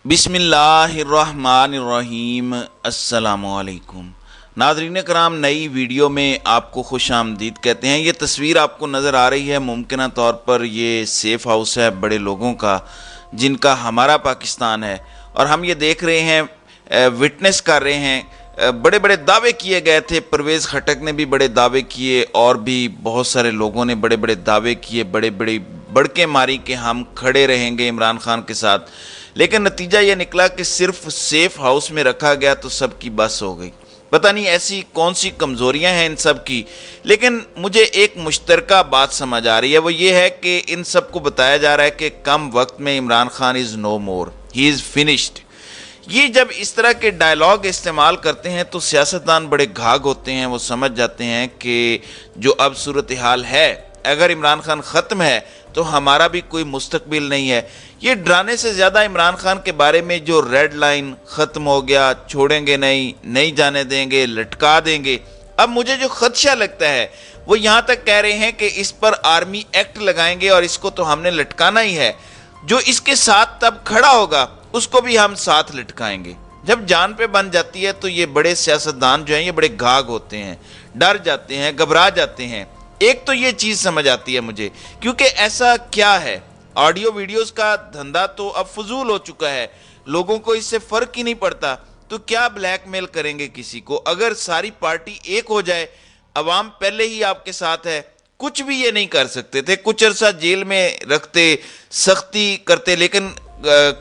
بسم اللہ الرحمن الرحیم۔ السلام علیکم ناظرین کرام، نئی ویڈیو میں آپ کو خوش آمدید کہتے ہیں۔ یہ تصویر آپ کو نظر آ رہی ہے، ممکنہ طور پر یہ سیف ہاؤس ہے بڑے لوگوں کا جن کا ہمارا پاکستان ہے، اور ہم یہ دیکھ رہے ہیں، وٹنس کر رہے ہیں۔ بڑے بڑے دعوے کیے گئے تھے، پرویز خٹک نے بھی بڑے دعوے کیے اور بھی بہت سارے لوگوں نے بڑے بڑے دعوے کیے، بڑے بڑے بڑکے ماری کہ ہم کھڑے رہیں گے عمران خان کے ساتھ، لیکن نتیجہ یہ نکلا کہ صرف سیف ہاؤس میں رکھا گیا تو سب کی بس ہو گئی۔ پتہ نہیں ایسی کون سی کمزوریاں ہیں ان سب کی، لیکن مجھے ایک مشترکہ بات سمجھ آ رہی ہے، وہ یہ ہے کہ ان سب کو بتایا جا رہا ہے کہ کم وقت میں عمران خان از نو مور، ہی از فنشڈ۔ یہ جب اس طرح کے ڈائلاگ استعمال کرتے ہیں تو سیاستدان بڑے گھاگ ہوتے ہیں، وہ سمجھ جاتے ہیں کہ جو اب صورتحال ہے، اگر عمران خان ختم ہے تو ہمارا بھی کوئی مستقبل نہیں ہے۔ یہ ڈرانے سے زیادہ عمران خان کے بارے میں جو ریڈ لائن ختم ہو گیا، چھوڑیں گے نہیں جانے دیں گے، لٹکا دیں گے، اب مجھے جو خدشہ لگتا ہے وہ یہاں تک کہہ رہے ہیں کہ اس پر آرمی ایکٹ لگائیں گے اور اس کو تو ہم نے لٹکانا ہی ہے، جو اس کے ساتھ تب کھڑا ہوگا اس کو بھی ہم ساتھ لٹکائیں گے۔ جب جان پہ بن جاتی ہے تو یہ بڑے سیاستدان جو ہیں یہ بڑے گھاگ ہوتے ہیں، ڈر جاتے ہیں، گھبرا جاتے ہیں۔ ایک تو یہ چیز سمجھ آتی ہے مجھے، کیونکہ ایسا کیا ہے، آڈیو ویڈیوز کا دھندا تو اب فضول ہو چکا ہے، لوگوں کو اس سے فرق ہی نہیں پڑتا، تو کیا بلیک میل کریں گے کسی کو؟ اگر ساری پارٹی ایک ہو جائے، عوام پہلے ہی آپ کے ساتھ ہے، کچھ بھی یہ نہیں کر سکتے تھے، کچھ عرصہ جیل میں رکھتے، سختی کرتے، لیکن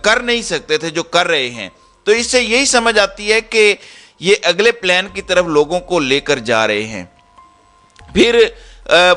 کر نہیں سکتے تھے جو کر رہے ہیں۔ تو اس سے یہی سمجھ آتی ہے کہ یہ اگلے پلان کی طرف لوگوں کو لے کر جا رہے ہیں۔ پھر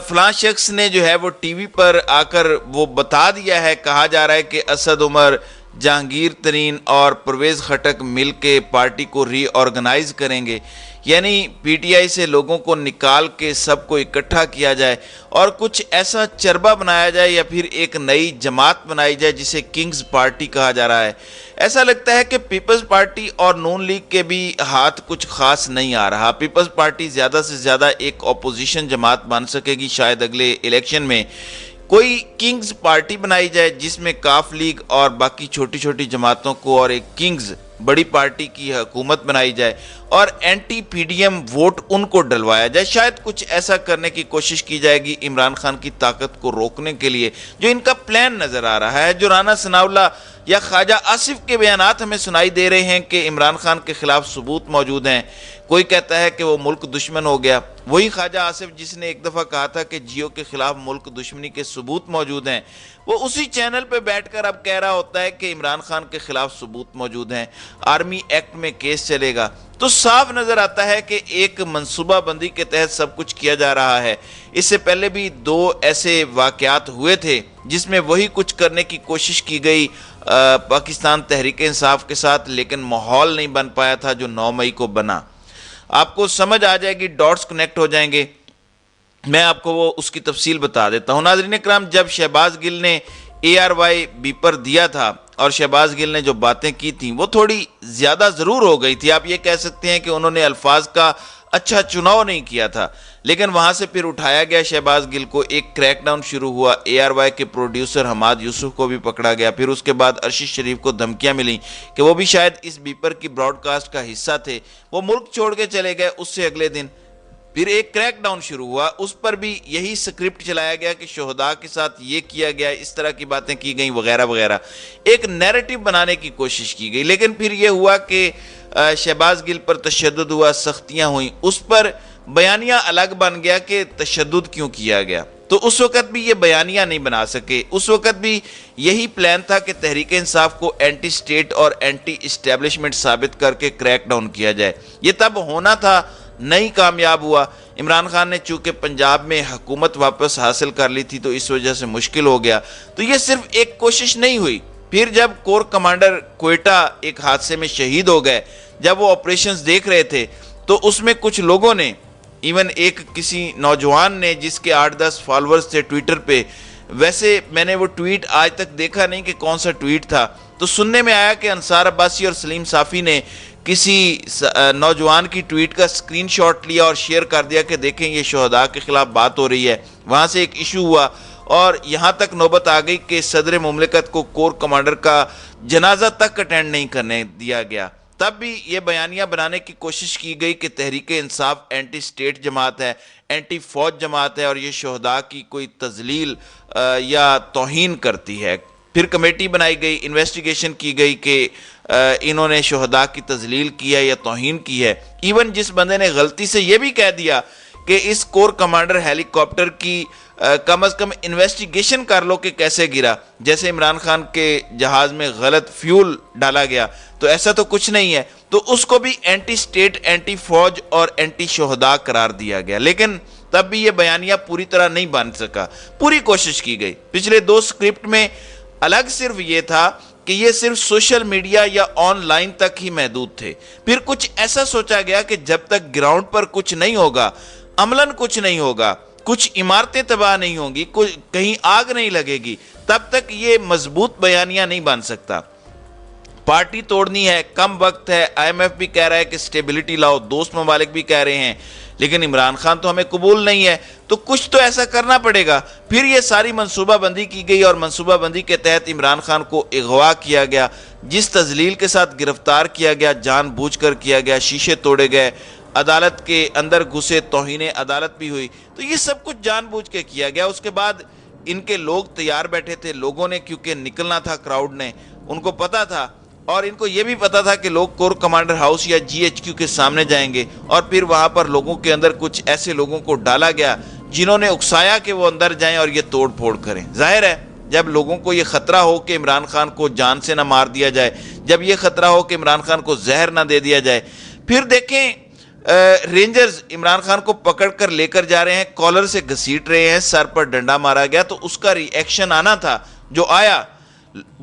فلاں شخص نے جو ہے وہ ٹی وی پر آ کر وہ بتا دیا ہے، کہا جا رہا ہے کہ اسد عمر، جہانگیر ترین اور پرویز خٹک مل کے پارٹی کو ری آرگنائز کریں گے، یعنی پی ٹی آئی سے لوگوں کو نکال کے سب کو اکٹھا کیا جائے اور کچھ ایسا چربہ بنایا جائے یا پھر ایک نئی جماعت بنائی جائے جسے کنگز پارٹی کہا جا رہا ہے۔ ایسا لگتا ہے کہ پیپلز پارٹی اور نون لیگ کے بھی ہاتھ کچھ خاص نہیں آ رہا۔ پیپلز پارٹی زیادہ سے زیادہ ایک اپوزیشن جماعت بن سکے گی شاید اگلے الیکشن میں۔ کوئی کنگز پارٹی بنائی جائے جس میں کاف لیگ اور باقی چھوٹی چھوٹی جماعتوں کو اور ایک کنگز بڑی پارٹی کی حکومت بنائی جائے اور anti P D M vote ان کو ڈلوایا جائے۔ شاید کچھ ایسا کرنے کی کوشش کی جائے گی عمران خان کی طاقت کو روکنے کے لیے، جو ان کا پلان نظر آ رہا ہے۔ جو رانا ثناءاللہ یا خواجہ آصف کے بیانات ہمیں سنائی دے رہے ہیں کہ عمران خان کے خلاف ثبوت موجود ہیں، کوئی کہتا ہے کہ وہ ملک دشمن ہو گیا، وہی خواجہ آصف جس نے ایک دفعہ کہا تھا کہ جیو کے خلاف ملک دشمنی کے ثبوت موجود ہیں، وہ اسی چینل پہ بیٹھ کر اب کہہ رہا ہوتا ہے کہ عمران خان کے خلاف ثبوت موجود ہیں، آرمی ایکٹ میں کیس چلے گا۔ تو صاف نظر آتا ہے کہ ایک منصوبہ بندی کے تحت سب کچھ کیا جا رہا ہے۔ اس سے پہلے بھی دو ایسے واقعات ہوئے تھے جس میں وہی کچھ کرنے کی کوشش کی گئی پاکستان تحریک انصاف کے ساتھ، لیکن ماحول نہیں بن پایا تھا جو 9 مئی کو بنا۔ آپ کو سمجھ آ جائے گی، ڈاٹس کنیکٹ ہو جائیں گے۔ میں آپ کو وہ اس کی تفصیل بتا دیتا ہوں۔ ناظرین کرام، جب شہباز گل نے اے آر وائی بیپر دیا تھا اور شہباز گل نے جو باتیں کی تھیں وہ تھوڑی زیادہ ضرور ہو گئی تھی، آپ یہ کہہ سکتے ہیں کہ انہوں نے الفاظ کا اچھا چناؤ نہیں کیا تھا، لیکن وہاں سے پھر اٹھایا گیا شہباز گل کو، ایک کریک ڈاؤن شروع ہوا، اے آر وائی کے پروڈیوسر حماد یوسف کو بھی پکڑا گیا، پھر اس کے بعد ارشد شریف کو دھمکیاں ملیں کہ وہ بھی شاید اس بیپر کی براڈ کاسٹ کا حصہ تھے، وہ ملک چھوڑ کے چلے گئے۔ اس سے اگلے دن پھر ایک کریک ڈاؤن شروع ہوا، اس پر بھی یہی سکرپٹ چلایا گیا کہ شہداء کے ساتھ یہ کیا گیا، اس طرح کی باتیں کی گئیں وغیرہ وغیرہ، ایک نیریٹو بنانے کی کوشش کی گئی۔ لیکن پھر یہ ہوا کہ شہباز گل پر تشدد ہوا، سختیاں ہوئیں، اس پر بیانیہ الگ بن گیا کہ تشدد کیوں کیا گیا، تو اس وقت بھی یہ بیانیہ نہیں بنا سکے۔ اس وقت بھی یہی پلان تھا کہ تحریک انصاف کو اینٹی سٹیٹ اور اینٹی اسٹیبلشمنٹ ثابت کر کے کریک ڈاؤن کیا جائے، یہ تب ہونا تھا، نہیں کامیاب ہوا۔ عمران خان نے چونکہ پنجاب میں حکومت واپس حاصل کر لی تھی تو اس وجہ سے مشکل ہو گیا، تو یہ صرف ایک کوشش نہیں ہوئی۔ پھر جب کور کمانڈر کوئٹہ ایک حادثے میں شہید ہو گئے، جب وہ آپریشنز دیکھ رہے تھے تو اس میں کچھ لوگوں نے، ایون ایک کسی نوجوان نے جس کے 8-10 فالورز تھے ٹویٹر پہ، ویسے میں نے وہ ٹویٹ آج تک دیکھا نہیں کہ کون سا ٹویٹ تھا، تو سننے میں آیا کہ انصار عباسی اور سلیم صافی نے کسی نوجوان کی ٹویٹ کا سکرین شاٹ لیا اور شیئر کر دیا کہ دیکھیں یہ شہداء کے خلاف بات ہو رہی ہے۔ وہاں سے ایک ایشو ہوا اور یہاں تک نوبت آ گئی کہ صدر مملکت کو کور کمانڈر کا جنازہ تک اٹینڈ نہیں کرنے دیا گیا۔ تب بھی یہ بیانیہ بنانے کی کوشش کی گئی کہ تحریک انصاف اینٹی سٹیٹ جماعت ہے، اینٹی فوج جماعت ہے اور یہ شہداء کی کوئی تذلیل یا توہین کرتی ہے۔ پھر کمیٹی بنائی گئی، انویسٹیگیشن کی گئی کہ انہوں نے شہداء کی تذلیل کی ہے یا توہین کی ہے۔ ایون جس بندے نے غلطی سے یہ بھی کہہ دیا کہ اس کور کمانڈر ہیلی کاپٹر کی کم از کم انویسٹیگیشن کر لو کہ کیسے گرا، جیسے عمران خان کے جہاز میں غلط فیول ڈالا گیا، تو ایسا تو کچھ نہیں ہے، تو اس کو بھی اینٹی سٹیٹ، اینٹی فوج اور اینٹی شہداء قرار دیا گیا۔ لیکن تب بھی یہ بیانیہ پوری طرح نہیں بن سکا، پوری کوشش کی گئی۔ پچھلے 2 سکرپٹ میں الگ صرف یہ تھا کہ یہ صرف سوشل میڈیا یا آن لائن تک ہی محدود تھے۔ پھر کچھ ایسا سوچا گیا کہ جب تک گراؤنڈ پر کچھ نہیں ہوگا، عملاً کچھ نہیں ہوگا، کچھ عمارتیں تباہ نہیں ہوں گی، کہیں آگ نہیں لگے گی، تب تک یہ مضبوط بیانیہ نہیں بن سکتا۔ پارٹی توڑنی ہے، کم وقت ہے، آئی ایم ایف بھی کہہ رہا ہے کہ سٹیبلٹی لاؤ، دوست ممالک بھی کہہ رہے ہیں، لیکن عمران خان تو ہمیں قبول نہیں ہے، تو کچھ تو ایسا کرنا پڑے گا۔ پھر یہ ساری منصوبہ بندی کی گئی اور منصوبہ بندی کے تحت عمران خان کو اغوا کیا گیا، جس تذلیل کے ساتھ گرفتار کیا گیا، جان بوجھ کر کیا گیا، شیشے توڑے گئے، عدالت کے اندر گھسے، توہین عدالت بھی ہوئی، تو یہ سب کچھ جان بوجھ کے کیا گیا۔ اس کے بعد ان کے لوگ تیار بیٹھے تھے، لوگوں نے کیونکہ نکلنا تھا، کراؤڈ نے، ان کو پتا تھا اور ان کو یہ بھی پتا تھا کہ لوگ کور کمانڈر ہاؤس یا جی ایچ کیو کے سامنے جائیں گے، اور پھر وہاں پر لوگوں کے اندر کچھ ایسے لوگوں کو ڈالا گیا جنہوں نے اکسایا کہ وہ اندر جائیں اور یہ توڑ پھوڑ کریں۔ ظاہر ہے جب لوگوں کو یہ خطرہ ہو کہ عمران خان کو جان سے نہ مار دیا جائے، جب یہ خطرہ ہو کہ عمران خان کو زہر نہ دے دیا جائے، پھر دیکھیں رینجرز عمران خان کو پکڑ کر لے کر جا رہے ہیں، کالر سے گھسیٹ رہے ہیں، سر پر ڈنڈا مارا گیا، تو اس کا ری ایکشن آنا تھا جو آیا۔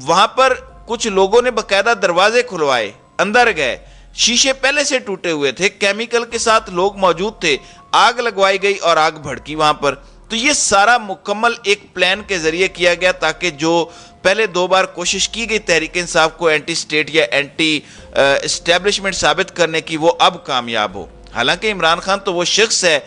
وہاں پر کچھ لوگوں نے باقاعدہ دروازے کھلوائے، اندر گئے، شیشے پہلے سے ٹوٹے ہوئے تھے، کیمیکل کے ساتھ لوگ موجود تھے، آگ لگوائی گئی اور آگ بھڑکی وہاں پر۔ تو یہ سارا مکمل ایک پلان کے ذریعے کیا گیا تاکہ جو پہلے 2 بار کوشش کی گئی تحریک انصاف کو اینٹی سٹیٹ یا اینٹی اسٹیبلشمنٹ ثابت کرنے کی، وہ اب کامیاب ہو۔ حالانکہ عمران خان تو وہ شخص ہے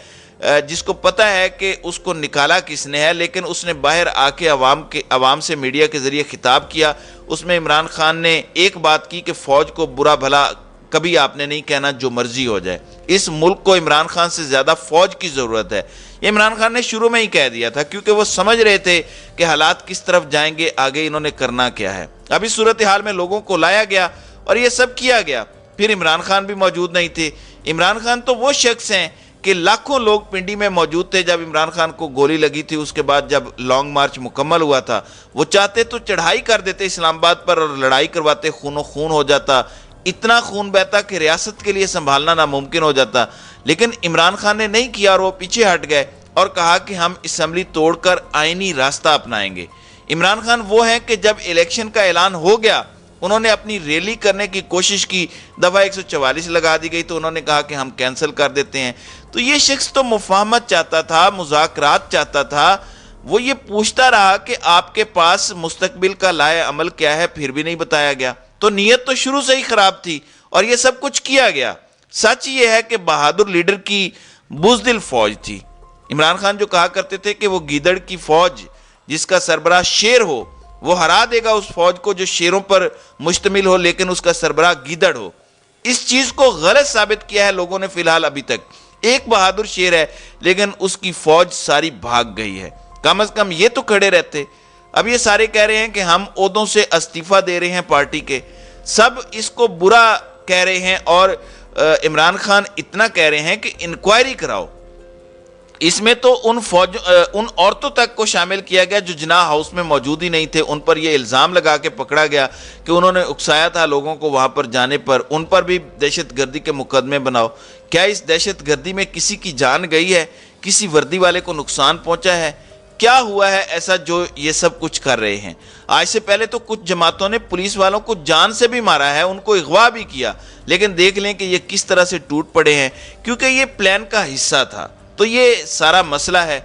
جس کو پتا ہے کہ اس کو نکالا کس نے ہے، لیکن اس نے باہر آ کے عوام سے میڈیا کے ذریعے خطاب کیا۔ اس میں عمران خان نے ایک بات کی کہ فوج کو برا بھلا کبھی آپ نے نہیں کہنا، جو مرضی ہو جائے، اس ملک کو عمران خان سے زیادہ فوج کی ضرورت ہے۔ یہ عمران خان نے شروع میں ہی کہہ دیا تھا، کیونکہ وہ سمجھ رہے تھے کہ حالات کس طرف جائیں گے، آگے انہوں نے کرنا کیا ہے۔ اب اس صورتحال میں لوگوں کو لایا گیا اور یہ سب کیا گیا۔ پھر عمران خان بھی موجود نہیں تھے۔ عمران خان تو وہ شخص ہیں کہ لاکھوں لوگ پنڈی میں موجود تھے جب عمران خان کو گولی لگی تھی، اس کے بعد جب لانگ مارچ مکمل ہوا تھا، وہ چاہتے تو چڑھائی کر دیتے اسلام آباد پر اور لڑائی کرواتے، خون و خون ہو جاتا، اتنا خون بہتا کہ ریاست کے لیے سنبھالنا ناممکن ہو جاتا، لیکن عمران خان نے نہیں کیا اور وہ پیچھے ہٹ گئے اور کہا کہ ہم اسمبلی توڑ کر آئینی راستہ اپنائیں گے۔ عمران خان وہ ہیں کہ جب الیکشن کا اعلان ہو گیا، انہوں نے اپنی ریلی کرنے کی کوشش کی، دفعہ 144 لگا دی گئی تو انہوں نے کہا کہ ہم کینسل کر دیتے ہیں۔ تو یہ شخص تو مفاہمت چاہتا تھا، مذاکرات چاہتا تھا، وہ یہ پوچھتا رہا کہ آپ کے پاس مستقبل کا لائے عمل کیا ہے، پھر بھی نہیں بتایا گیا۔ تو نیت تو شروع سے ہی خراب تھی اور یہ سب کچھ کیا گیا۔ سچ یہ ہے کہ بہادر لیڈر کی بزدل فوج تھی۔ عمران خان جو کہا کرتے تھے کہ وہ گیدڑ کی فوج جس کا سربراہ شیر ہو، وہ ہرا دے گا اس فوج کو جو شیروں پر مشتمل ہو لیکن اس کا سربراہ گیدڑ ہو۔ اس چیز کو غلط ثابت کیا ہے لوگوں نے فی الحال ابھی تک۔ ایک بہادر شیر ہے لیکن اس کی فوج ساری بھاگ گئی ہے۔ کم از کم یہ تو کھڑے رہتے۔ اب یہ سارے کہہ رہے ہیں کہ ہم عہدوں سے استعفیٰ دے رہے ہیں پارٹی کے، سب اس کو برا کہہ رہے ہیں اور عمران خان اتنا کہہ رہے ہیں کہ انکوائری کراؤ۔ اس میں تو ان عورتوں تک کو شامل کیا گیا جو جناح ہاؤس میں موجود ہی نہیں تھے، ان پر یہ الزام لگا کے پکڑا گیا کہ انہوں نے اکسایا تھا لوگوں کو وہاں پر جانے پر، ان پر بھی دہشت گردی کے مقدمے بناؤ۔ کیا اس دہشت گردی میں کسی کی جان گئی ہے؟ کسی وردی والے کو نقصان پہنچا ہے؟ کیا ہوا ہے ایسا جو یہ سب کچھ کر رہے ہیں؟ آج سے پہلے تو کچھ جماعتوں نے پولیس والوں کو جان سے بھی مارا ہے، ان کو اغوا بھی کیا، لیکن دیکھ لیں کہ یہ کس طرح سے ٹوٹ پڑے ہیں، کیونکہ یہ پلان کا حصہ تھا۔ تو یہ سارا مسئلہ ہے۔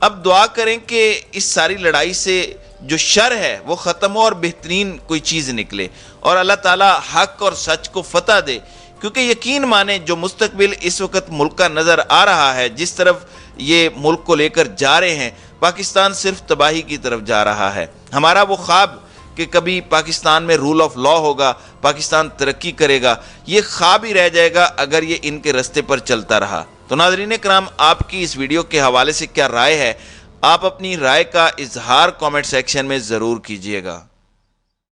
اب دعا کریں کہ اس ساری لڑائی سے جو شر ہے وہ ختم ہو اور بہترین کوئی چیز نکلے، اور اللہ تعالیٰ حق اور سچ کو فتح دے، کیونکہ یقین مانیں جو مستقبل اس وقت ملک کا نظر آ رہا ہے، جس طرف یہ ملک کو لے کر جا رہے ہیں، پاکستان صرف تباہی کی طرف جا رہا ہے۔ ہمارا وہ خواب کہ کبھی پاکستان میں رول آف لا ہوگا، پاکستان ترقی کرے گا، یہ خواب ہی رہ جائے گا اگر یہ ان کے رستے پر چلتا رہا۔ تو ناظرین کرام، آپ کی اس ویڈیو کے حوالے سے کیا رائے ہے؟ آپ اپنی رائے کا اظہار کامنٹ سیکشن میں ضرور کیجئے گا۔